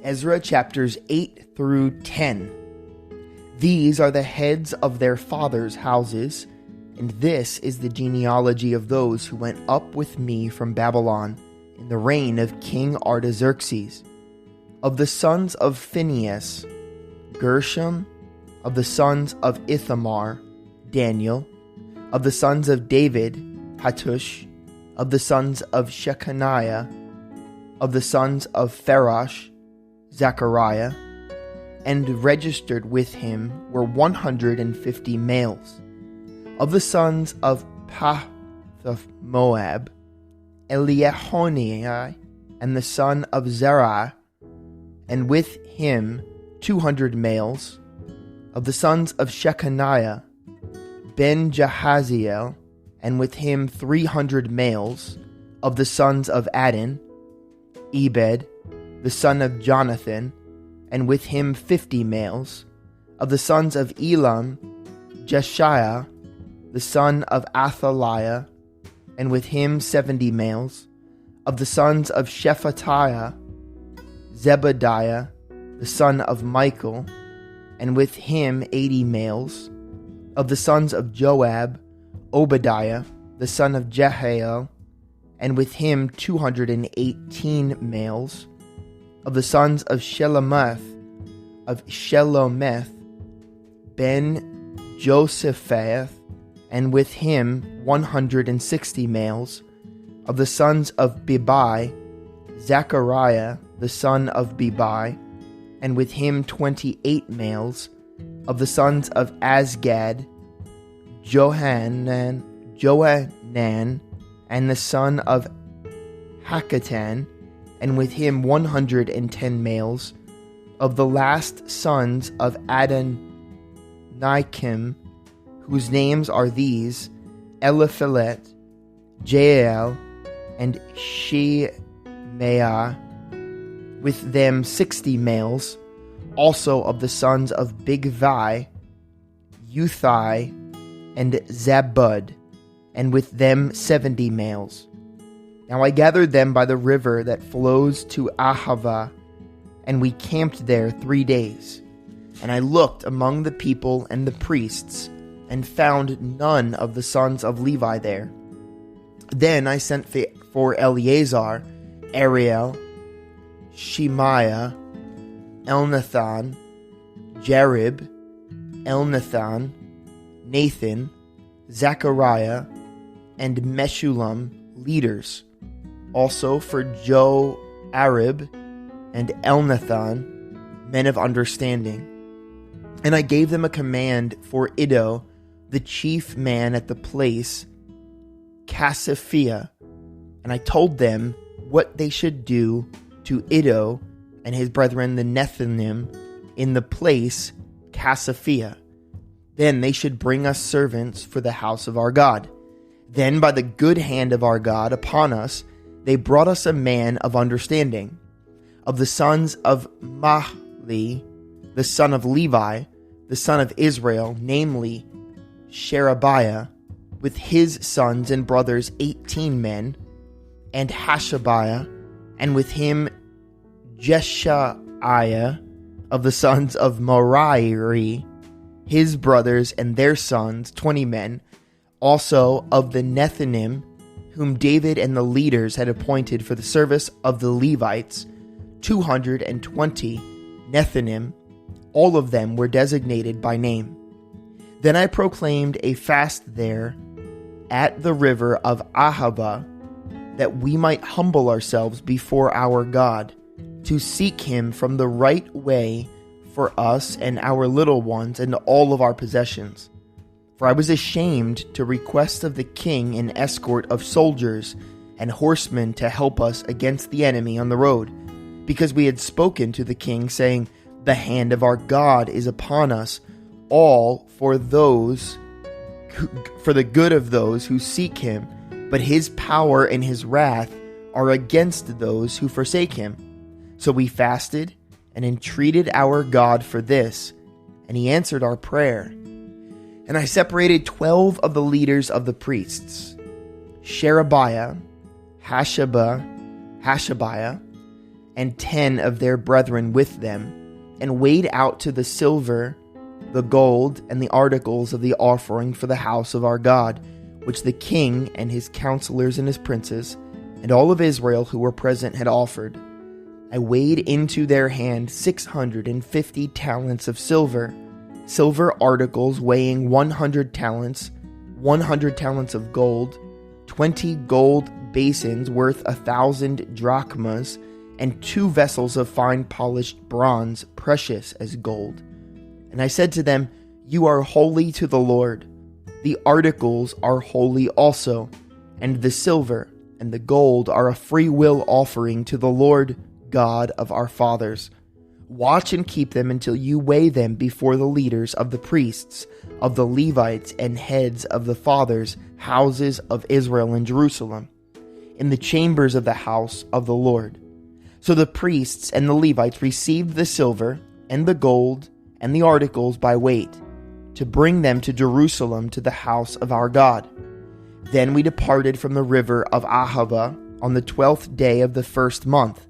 Ezra chapters 8 through 10. These are the heads of their fathers' houses, and this is the genealogy of those who went up with me from Babylon in the reign of King Artaxerxes. Of the sons of Phinehas, Gershom. Of the sons of Ithamar, Daniel. Of the sons of David, Hattush. Of the sons of Shechaniah. Of the sons of Pharosh, Zechariah. And registered with him were 150 males. Of the sons of Moab, Eliahonai, and the son of Zerah, and with him 200 males. Of the sons of Shechaniah, Ben-Jahaziel, and with him 300 males. Of the sons of Adin, Ebed, the son of Jonathan, and with him 50 males. Of the sons of Elam, Jeshiah, the son of Athaliah, and with him 70 males. Of the sons of Shephatiah, Zebediah, the son of Michael, and with him 80 males. Of the sons of Joab, Obadiah, the son of Jehiel, and with him 218 males. Of the sons of Shelomith, Ben Josephath, and with him 160 males. Of the sons of Bebai, Zechariah, the son of Bebai, and with him 28 males. Of the sons of Azgad, Johanan, and the son of Hakatan, and with him 110 males. Of the last sons of Adonikim, whose names are these, Eliphelet, Jael, and Shemaiah, with them 60 males. Also of the sons of Bigvai, Uthai, and Zabud, and with them 70 males. Now I gathered them by the river that flows to Ahava, and we camped there 3 days. And I looked among the people and the priests, and found none of the sons of Levi there. Then I sent for Eleazar, Ariel, Shemaiah, Elnathan, Jarib, Elnathan, Nathan, Zechariah, and Meshullam, leaders. Also for Joarib and Elnathan, men of understanding. And I gave them a command for Iddo, the chief man at the place, Cassiphia. And I told them what they should do to Iddo and his brethren the Nethinim in the place Cassiphia. Then they should bring us servants for the house of our God. Then by the good hand of our God upon us, they brought us a man of understanding. Of the sons of Mahli, the son of Levi, the son of Israel, namely Sherebiah, with his sons and brothers 18 men, and Hashabiah, and with him Jeshaiah, of the sons of Merari, his brothers and their sons 20 men, also of the Nethinim, whom David and the leaders had appointed for the service of the Levites, 220 Nethinim. All of them were designated by name. Then I proclaimed a fast there at the river of Ahava, that we might humble ourselves before our God, to seek him from the right way for us and our little ones and all of our possessions. For I was ashamed to request of the king an escort of soldiers and horsemen to help us against the enemy on the road, because we had spoken to the king, saying, the hand of our God is upon us all for the good of those who seek him, but his power and his wrath are against those who forsake him. So we fasted and entreated our God for this, and he answered our prayer. And I separated 12 of the leaders of the priests, Sherebiah, Hashabiah, and 10 of their brethren with them, and weighed out to the silver, the gold, and the articles of the offering for the house of our God, which the king and his counselors and his princes, and all of Israel who were present had offered. I weighed into their hand 650 talents of silver, silver articles weighing 100 talents, 100 talents of gold, 20 gold basins worth 1,000 drachmas, and 2 vessels of fine polished bronze, precious as gold. And I said to them, You are holy to the Lord. The articles are holy also, and the silver and the gold are a free will offering to the Lord God of our fathers. Watch and keep them until you weigh them before the leaders of the priests, of the Levites, and heads of the fathers' houses of Israel in Jerusalem, in the chambers of the house of the Lord. So the priests and the Levites received the silver and the gold and the articles by weight, to bring them to Jerusalem to the house of our God. Then we departed from the river of Ahava on the 12th day of the first month,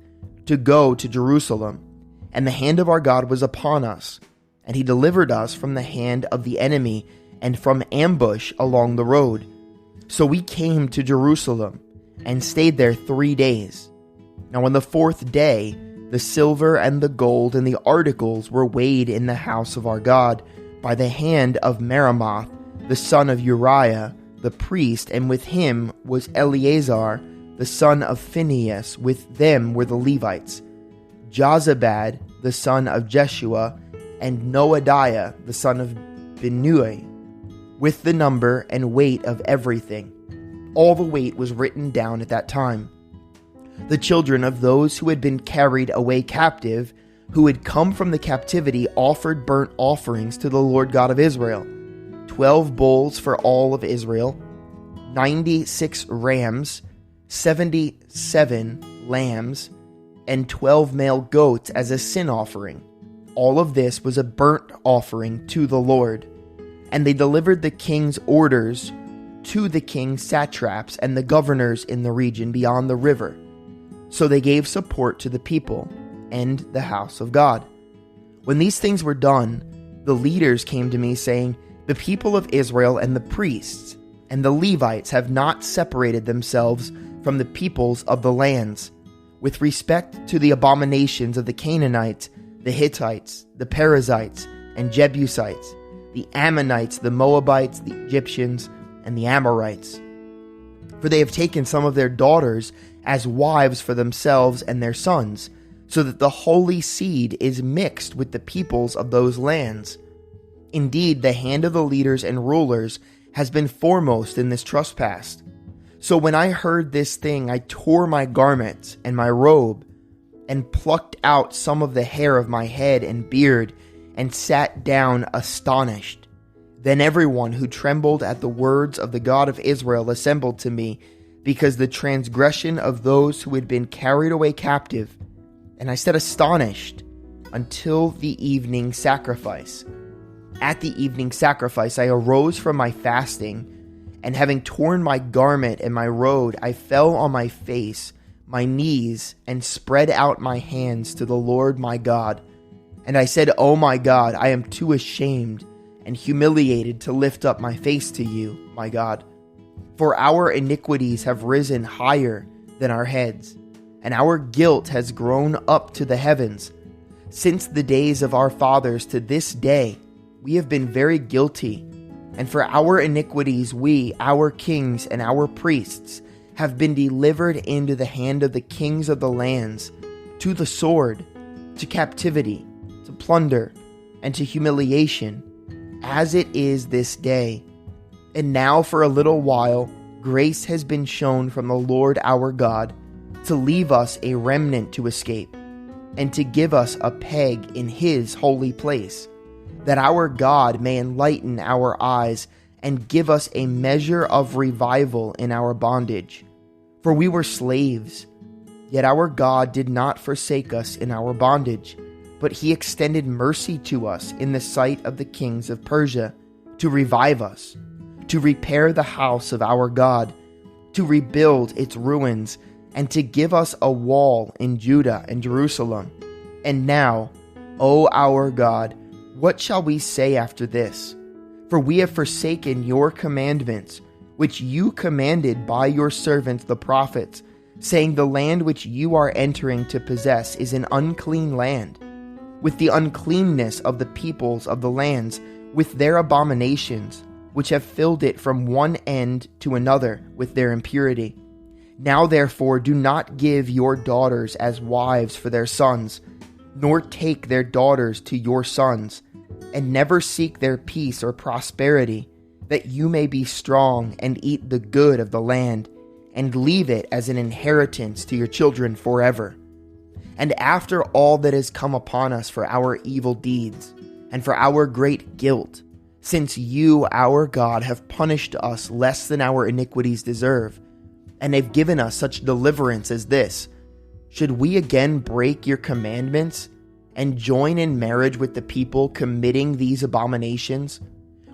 to go to Jerusalem. And the hand of our God was upon us, and he delivered us from the hand of the enemy and from ambush along the road. So we came to Jerusalem and stayed there 3 days. Now on the 4th day, the silver and the gold and the articles were weighed in the house of our God by the hand of Meremoth, the son of Uriah, the priest, and with him was Eleazar, the son of Phinehas. With them were the Levites, Jozabad, the son of Jeshua, and Noadiah, the son of Binnui, with the number and weight of everything. All the weight was written down at that time. The children of those who had been carried away captive, who had come from the captivity, offered burnt offerings to the Lord God of Israel, 12 bulls for all of Israel, 96 rams, 77 lambs, and 12 male goats as a sin offering. All of this was a burnt offering to the Lord. And they delivered the king's orders to the king's satraps and the governors in the region beyond the river. So they gave support to the people and the house of God. When these things were done, the leaders came to me saying, The people of Israel and the priests and the Levites have not separated themselves from the peoples of the lands, with respect to the abominations of the Canaanites, the Hittites, the Perizzites, and Jebusites, the Ammonites, the Moabites, the Egyptians, and the Amorites. For they have taken some of their daughters as wives for themselves and their sons, so that the holy seed is mixed with the peoples of those lands. Indeed, the hand of the leaders and rulers has been foremost in this trespass. So when I heard this thing, I tore my garments and my robe, and plucked out some of the hair of my head and beard, and sat down astonished. Then everyone who trembled at the words of the God of Israel assembled to me, because the transgression of those who had been carried away captive. And I sat astonished until the evening sacrifice. At the evening sacrifice I arose from my fasting, and having torn my garment and my robe, I fell on my face, my knees, and spread out my hands to the Lord my God. And I said, O my God, I am too ashamed and humiliated to lift up my face to you, my God. For our iniquities have risen higher than our heads, and our guilt has grown up to the heavens. Since the days of our fathers to this day, we have been very guilty. And for our iniquities, we, our kings and our priests, have been delivered into the hand of the kings of the lands, to the sword, to captivity, to plunder, and to humiliation, as it is this day. And now for a little while, grace has been shown from the Lord our God, to leave us a remnant to escape, and to give us a peg in his holy place, that our God may enlighten our eyes and give us a measure of revival in our bondage. For we were slaves, yet our God did not forsake us in our bondage, but he extended mercy to us in the sight of the kings of Persia, to revive us, to repair the house of our God, to rebuild its ruins, and to give us a wall in Judah and Jerusalem. And now, O our God, what shall we say after this? For we have forsaken your commandments, which you commanded by your servants the prophets, saying, the land which you are entering to possess is an unclean land, with the uncleanness of the peoples of the lands, with their abominations, which have filled it from one end to another with their impurity. Now therefore do not give your daughters as wives for their sons, nor take their daughters to your sons, and never seek their peace or prosperity, that you may be strong and eat the good of the land, and leave it as an inheritance to your children forever. And after all that has come upon us for our evil deeds, and for our great guilt, since you, our God, have punished us less than our iniquities deserve, and have given us such deliverance as this, should we again break your commandments and join in marriage with the people committing these abominations?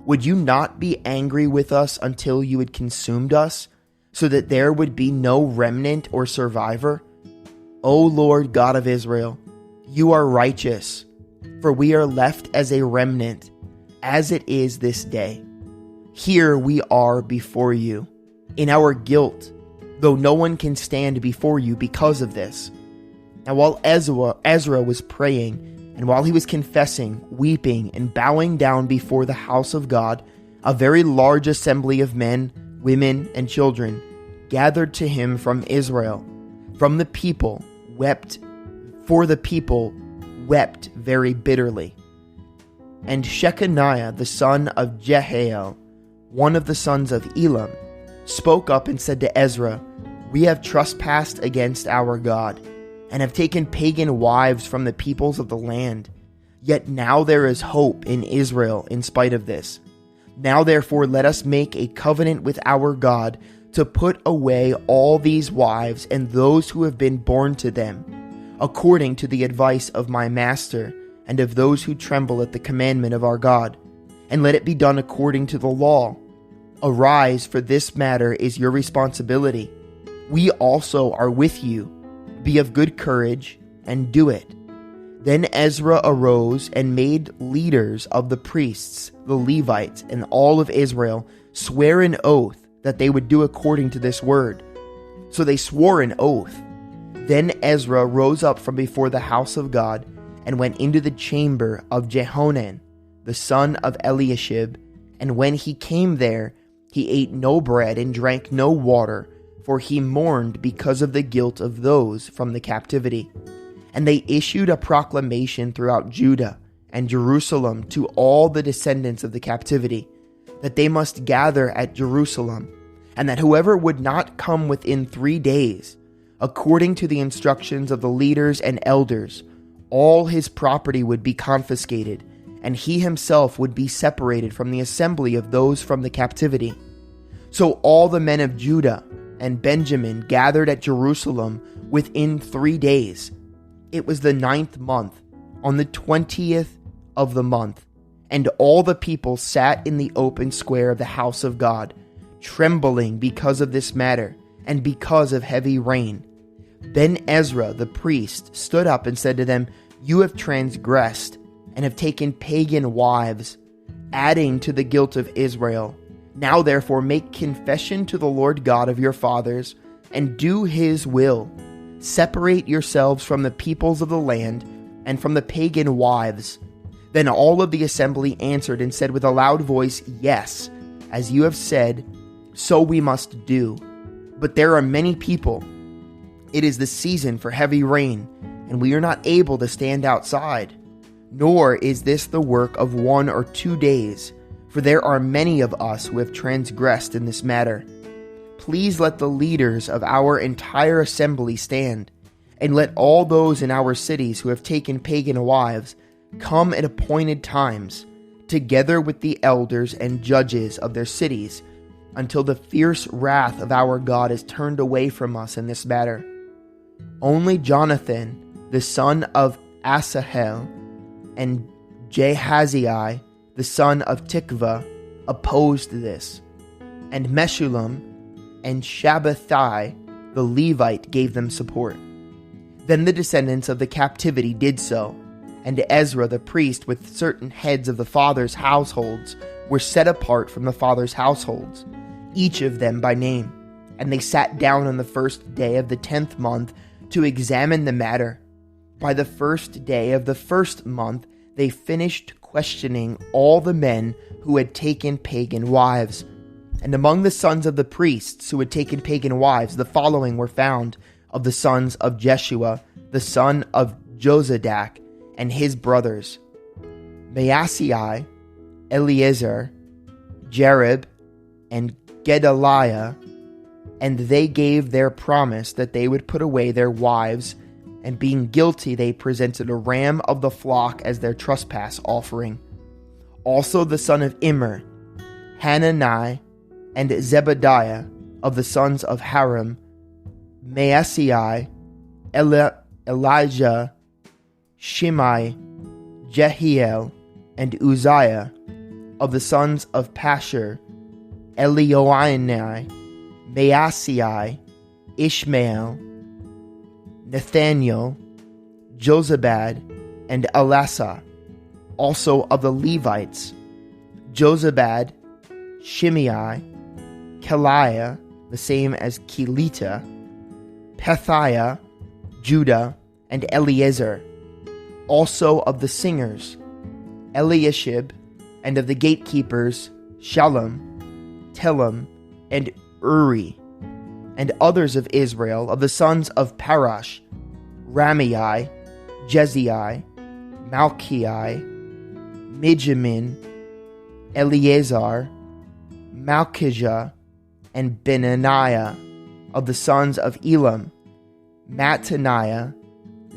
Would you not be angry with us until you had consumed us, so that there would be no remnant or survivor? O Lord God of Israel, you are righteous, for we are left as a remnant, as it is this day. Here we are before you, in our guilt, though no one can stand before you because of this. Now while Ezra was praying, and while he was confessing, weeping, and bowing down before the house of God, a very large assembly of men, women, and children gathered to him from Israel, from the people, wept very bitterly. And Shechaniah, the son of Jehiel, one of the sons of Elam, spoke up and said to Ezra, we have trespassed against our God, and have taken pagan wives from the peoples of the land. Yet now there is hope in Israel in spite of this. Now therefore let us make a covenant with our God to put away all these wives and those who have been born to them, according to the advice of my master and of those who tremble at the commandment of our God, and let it be done according to the law. Arise, for this matter is your responsibility. We also are with you. Be of good courage, and do it. Then Ezra arose and made leaders of the priests, the Levites, and all of Israel swear an oath that they would do according to this word. So they swore an oath. Then Ezra rose up from before the house of God and went into the chamber of Jehonan, the son of Eliashib. And when he came there, he ate no bread and drank no water, for he mourned because of the guilt of those from the captivity. And they issued a proclamation throughout Judah and Jerusalem to all the descendants of the captivity, that they must gather at Jerusalem, and that whoever would not come within 3 days, according to the instructions of the leaders and elders, all his property would be confiscated, and he himself would be separated from the assembly of those from the captivity. So all the men of Judah and Benjamin gathered at Jerusalem within 3 days. It was the 9th month, on the 20th of the month, and all the people sat in the open square of the house of God, trembling because of this matter, and because of heavy rain. Then Ezra the priest stood up and said to them, you have transgressed, and have taken pagan wives, adding to the guilt of Israel. Now therefore make confession to the Lord God of your fathers, and do his will. Separate yourselves from the peoples of the land, and from the pagan wives. Then all of the assembly answered and said with a loud voice, yes, as you have said, so we must do. But there are many people. It is the season for heavy rain, and we are not able to stand outside. Nor is this the work of 1 or 2 days, for there are many of us who have transgressed in this matter. Please let the leaders of our entire assembly stand, and let all those in our cities who have taken pagan wives come at appointed times, together with the elders and judges of their cities, until the fierce wrath of our God is turned away from us in this matter. Only Jonathan, the son of Asahel, and Jehaziel, the son of Tikvah, opposed this. And Meshullam and Shabbathai, the Levite gave them support. Then the descendants of the captivity did so, and Ezra the priest with certain heads of the fathers' households were set apart from the fathers' households, each of them by name. And they sat down on the first day of the 10th month to examine the matter. By the first day of the first month, they finished questioning all the men who had taken pagan wives. And among the sons of the priests who had taken pagan wives, the following were found of the sons of Jeshua, the son of Jozadak, and his brothers: Maaseiah, Eleazar, Jarib, and Gedaliah. And they gave their promise that they would put away their wives, and being guilty, they presented a ram of the flock as their trespass offering. Also the son of Immer, Hanani, and Zebadiah, of the sons of Haram, Maaseiah, Elijah, Shimei, Jehiel, and Uzziah, of the sons of Pashur, Elioenai, Maaseiah, Ishmael, Nathaniel, Jozabad, and Elasah. Also of the Levites, Jozabad, Shimei, Keliah, the same as Kelita, Pethiah, Judah, and Eleazar. Also of the singers, Eliashib, and of the gatekeepers, Shallum, Telem, and Uri. And others of Israel, of the sons of Parash, Ramai, Jezei, Malchai, Mijamin, Eleazar, Malchijah, and Benaniah. Of the sons of Elam, Mattaniah,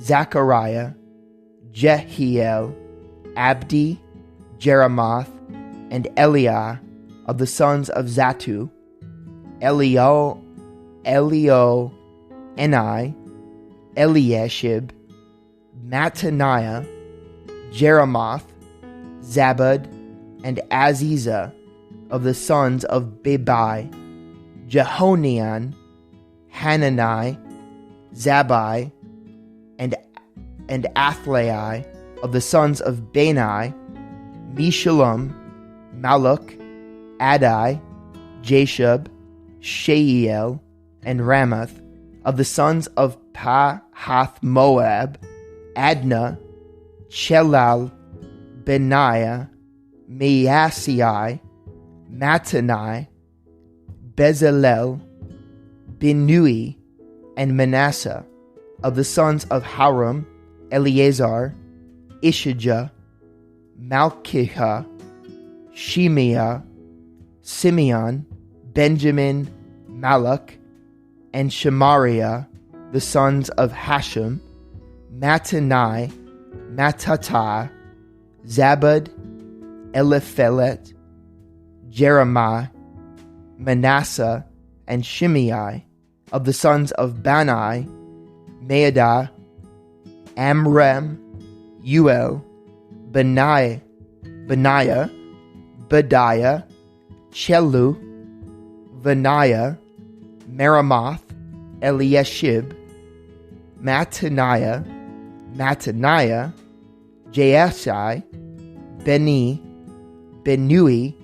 Zechariah, Jehiel, Abdi, Jeremoth, and Eliah. Of the sons of Zatu, Elioenai, Eliashib, Mattaniah, Jeremoth, Zabad, and Aziza. Of the sons of Bebai, Jehonian, Hanani, Zabai, and Athlai. Of the sons of Bani, Meshullam, Maluk, Adai, Jashub, Sheiel, and Ramoth. Of the sons of Pahath Moab, Adnah, Chelal, Benaiah, Maaseiah, Mattani, Bezalel, Binui, and Manasseh. Of the sons of Haram, Eleazar, Ishijah, Malchijah, Shemaiah, Simeon, Benjamin, Malach, and Shemariah. The sons of Hashum, Mattani, Mattatah, Zabad, Eliphelet, Jeremiah, Manasseh, and Shimei. Of the sons of Bani, Maedah, Amram, Uel, Benaiah, Badiah, Chelu, Vaniah, Meremoth, Eliashib, Mattaniah, Jaasai, Beni, Benui,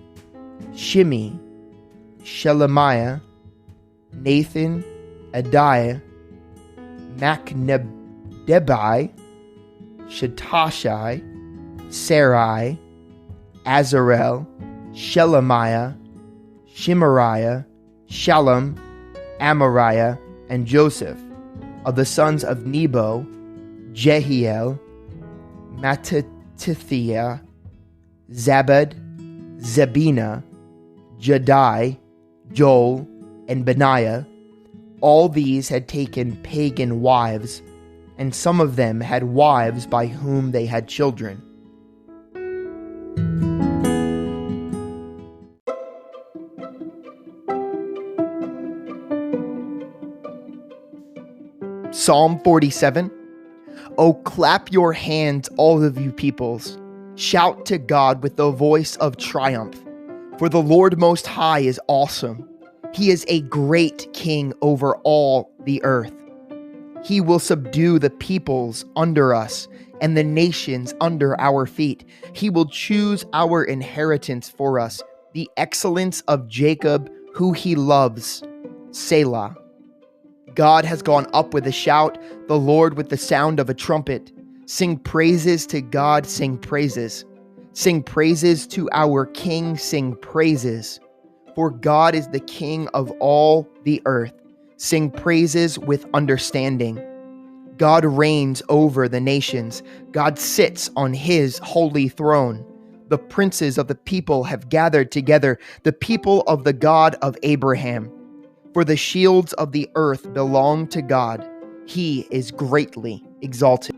Shimi, Shelemiah, Nathan, Adiah, Macnebebai, Shattashai, Sarai, Azarel, Shelemiah, Shemariah, Shallum, Amariah, and Joseph. Of the sons of Nebo, Jehiel, Mattithiah, Zabad, Zebina, Jadai, Joel, and Benaiah. All these had taken pagan wives, and some of them had wives by whom they had children. Psalm 47. O clap your hands, all of you peoples. Shout to God with the voice of triumph. For the Lord Most High is awesome. He is a great king over all the earth. He will subdue the peoples under us and the nations under our feet. He will choose our inheritance for us, the excellence of Jacob, who he loves. Selah. God has gone up with a shout, the Lord with the sound of a trumpet. Sing praises to God, sing praises. Sing praises to our King, sing praises. For God is the King of all the earth. Sing praises with understanding. God reigns over the nations. God sits on his holy throne. The princes of the people have gathered together, the people of the God of Abraham. For the shields of the earth belong to God. He is greatly exalted.